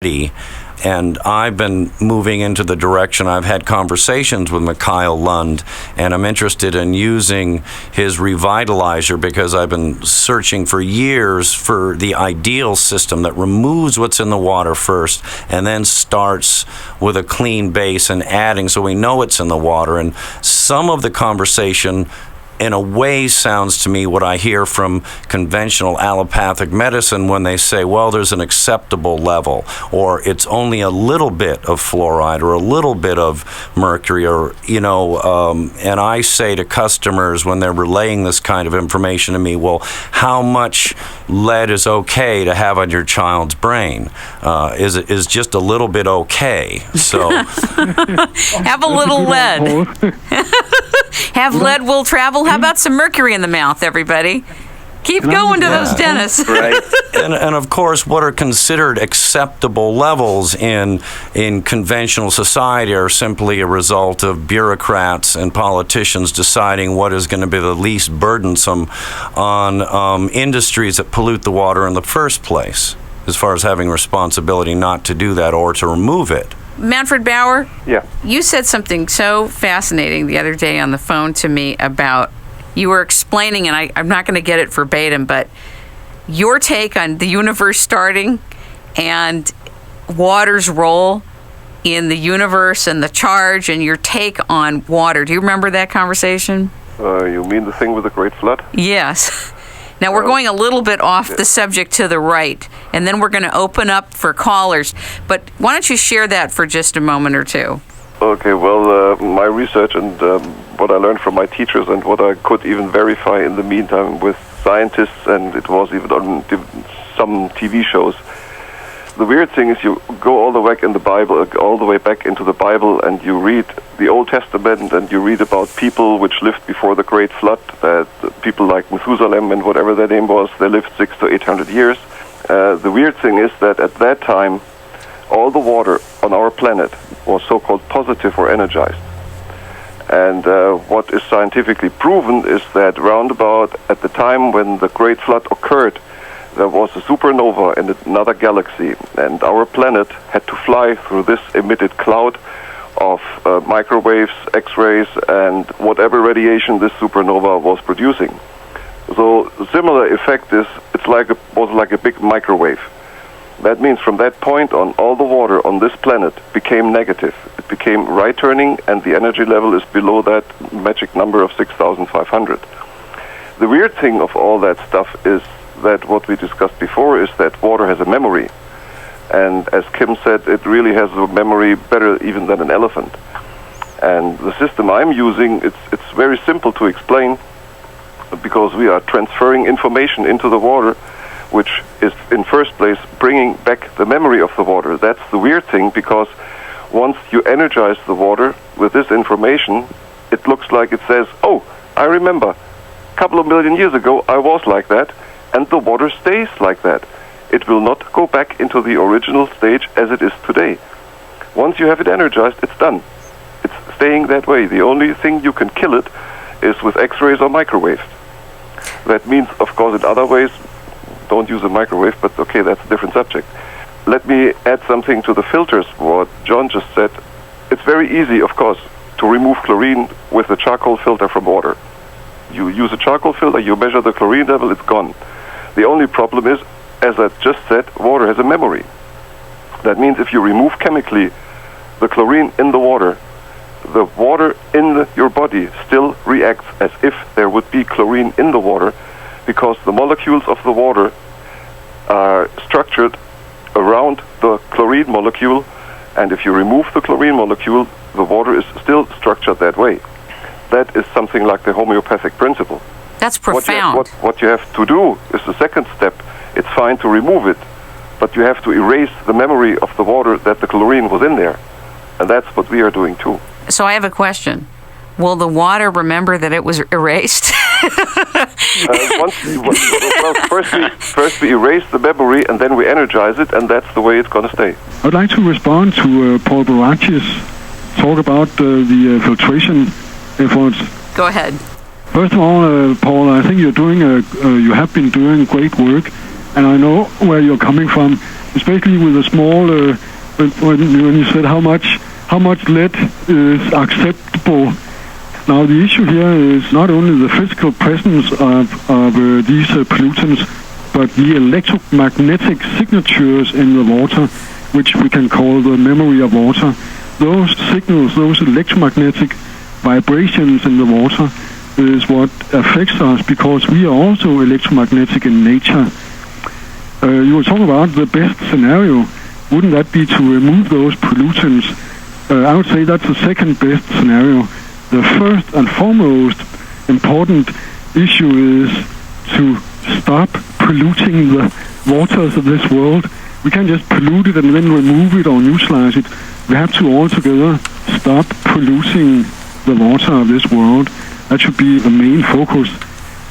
And I've been moving into the direction. I've had conversations with Mikael Lundt, and I'm interested in using his revitalizer because I've been searching for years for the ideal system that removes what's in the water first and then starts with a clean base and adding so we know it's in the water. And some of the conversation in a way sounds to me what I hear from conventional allopathic medicine when they say, well, there's an acceptable level, or it's only a little bit of fluoride or a little bit of mercury, or, and I say to customers when they're relaying this kind of information to me, well, how much lead is okay to have on your child's brain? Is just a little bit okay? So have a little lead. Have lead will travel. How about some mercury in the mouth, everybody? Keep going to those dentists. Right. And of course, what are considered acceptable levels in conventional society are simply a result of bureaucrats and politicians deciding what is going to be the least burdensome on industries that pollute the water in the first place, as far as having responsibility not to do that or to remove it. Manfred Bower? Yeah. You said something so fascinating the other day on the phone to me about, you were explaining, and I'm not going to get it verbatim, but your take on the universe starting and water's role in the universe and the charge, and your take on water. Do you remember that conversation? You mean the thing with the Great Flood? Yes. Now, we're going a little bit off the subject to the right, and then we're going to open up for callers. But why don't you share that for just a moment or two? Okay, well, my research and what I learned from my teachers and what I could even verify in the meantime with scientists, and it was even on some TV shows. The weird thing is you go all the way back in the Bible, all the way back into the Bible, and you read the Old Testament, and you read about people which lived before the Great Flood, people like Methuselah and whatever their name was, they lived 600 to 800 years. The weird thing is that at that time, all the water on our planet was so-called positive or energized. And what is scientifically proven is that roundabout at the time when the Great Flood occurred, there was a supernova in another galaxy, and our planet had to fly through this emitted cloud of microwaves, X-rays, and whatever radiation this supernova was producing. So the similar effect is was like a big microwave. That means from that point on, all the water on this planet became negative. It became right-turning, and the energy level is below that magic number of 6,500. The weird thing of all that stuff is that what we discussed before is that water has a memory. And as Kim said, it really has a memory better even than an elephant. And the system I'm using, it's very simple to explain, because we are transferring information into the water, which is in first place bringing back the memory of the water. That's the weird thing, because once you energize the water with this information, it looks like it says, oh, I remember, a couple of million years ago I was like that, and the water stays like that. It will not go back into the original stage as it is today. Once you have it energized, it's done. It's staying that way. The only thing you can kill it is with X-rays or microwaves. That means, of course, in other ways, don't use a microwave, but okay, that's a different subject. Let me add something to the filters, what John just said. It's very easy, of course, to remove chlorine with a charcoal filter from water. You use a charcoal filter, you measure the chlorine level, it's gone. The only problem is, as I just said, water has a memory. That means if you remove chemically the chlorine in the water in your body still reacts as if there would be chlorine in the water, because the molecules of the water are structured around the chlorine molecule, and if you remove the chlorine molecule, the water is still structured that way. That is something like the homeopathic principle. That's profound. What you have to do is the second step. It's fine to remove it, but you have to erase the memory of the water that the chlorine was in there. And that's what we are doing too. So I have a question. Will the water remember that it was erased? First we erase the memory, and then we energize it, and that's the way it's going to stay. I'd like to respond to Paul Veraccia's talk about the filtration efforts. Go ahead. First of all, Paul, I think you have been doing great work and I know where you're coming from, especially with a small, when you said how much lead is acceptable. Now, the issue here is not only the physical presence of these pollutants, but the electromagnetic signatures in the water, which we can call the memory of water. Those signals, those electromagnetic vibrations in the water is what affects us, because we are also electromagnetic in nature. You were talking about the best scenario. Wouldn't that be to remove those pollutants? I would say that's the second best scenario. The first and foremost important issue is to stop polluting the waters of this world. We can't just pollute it and then remove it or neutralize it. We have to altogether stop polluting the water of this world. That should be the main focus.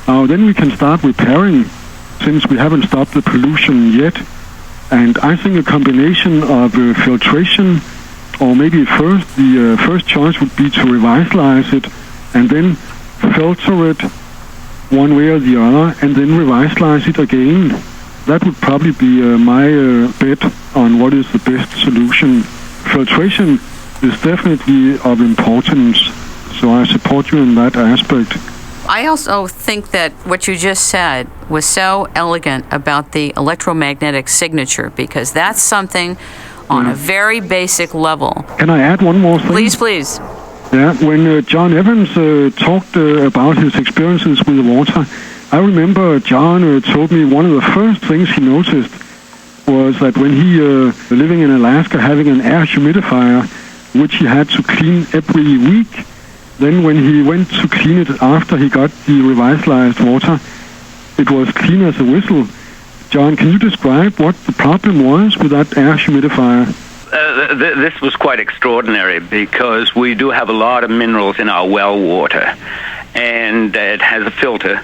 Now, then we can start repairing, since we haven't stopped the pollution yet. And I think a combination of filtration, or maybe the first choice would be to revitalize it and then filter it one way or the other, and then revitalize it again. That would probably be my bet on what is the best solution. Filtration is definitely of importance, so I support you in that aspect. I also think that what you just said was so elegant about the electromagnetic signature, because that's something on a very basic level. Can I add one more thing? Please. Yeah, when John Evans talked about his experiences with the water, I remember John told me one of the first things he noticed was that when he, living in Alaska, having an air humidifier, which he had to clean every week, then when he went to clean it after he got the revitalized water, it was clean as a whistle. John, can you describe what the problem was with that air humidifier? This was quite extraordinary, because we do have a lot of minerals in our well water, and it has a filter,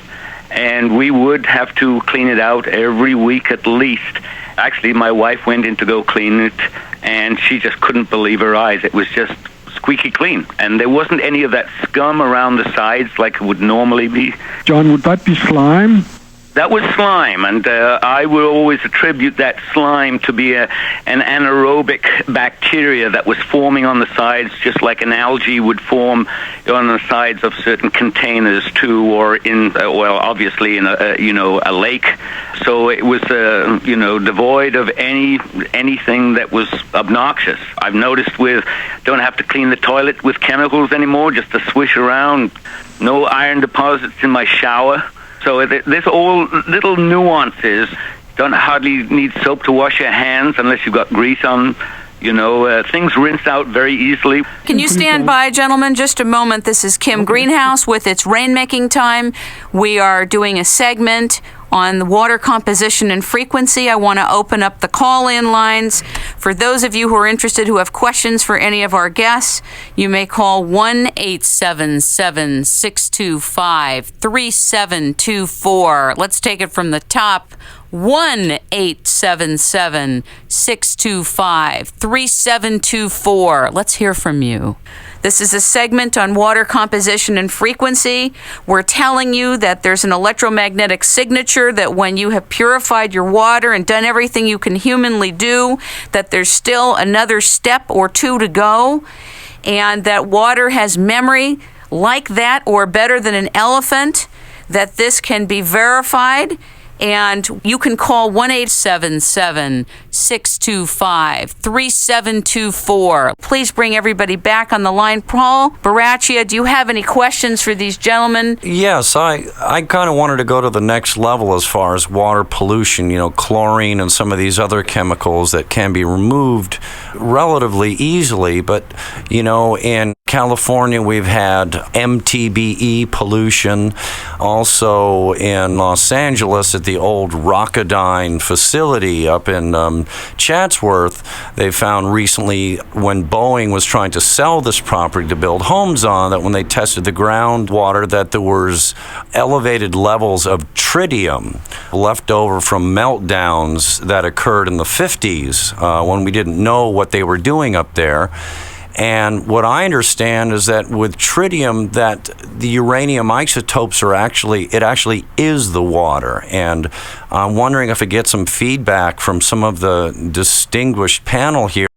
and we would have to clean it out every week at least. Actually, my wife went in to go clean it, and she just couldn't believe her eyes. It was just squeaky clean, and there wasn't any of that scum around the sides like it would normally be. John, would that be slime? That was slime, and I would always attribute that slime to be an anaerobic bacteria that was forming on the sides, just like an algae would form on the sides of certain containers too, or in, obviously in a lake. So it was, devoid of anything that was obnoxious. I've noticed don't have to clean the toilet with chemicals anymore, just to swish around. No iron deposits in my shower. So there's all little nuances. Don't hardly need soap to wash your hands unless you've got grease on. Things rinse out very easily. Can you stand by, gentlemen, just a moment? This is Kim Greenhouse with It's Rainmaking Time. We are doing a segment on the water composition and frequency. I want to open up the call-in lines. For those of you who are interested, who have questions for any of our guests, you may call 1-877-625-3724. Let's take it from the top. 1-877-625-3724. Let's hear from you. This is a segment on water composition and frequency. We're telling you that there's an electromagnetic signature, that when you have purified your water and done everything you can humanly do, that there's still another step or two to go, and that water has memory like that or better than an elephant, that this can be verified. And you can call 1-877-625-3724. Please bring everybody back on the line. Paul Veraccia, do you have any questions for these gentlemen? Yes, I kind of wanted to go to the next level as far as water pollution, chlorine and some of these other chemicals that can be removed relatively easily. But, in California, we've had MTBE pollution. Also in Los Angeles at the old Rocketdyne facility up in Chatsworth, they found recently when Boeing was trying to sell this property to build homes on, that when they tested the groundwater, that there was elevated levels of tritium left over from meltdowns that occurred in the 50s when we didn't know what they were doing up there. And what I understand is that with tritium, that the uranium isotopes are actually is the water. And I'm wondering if I get some feedback from some of the distinguished panel here.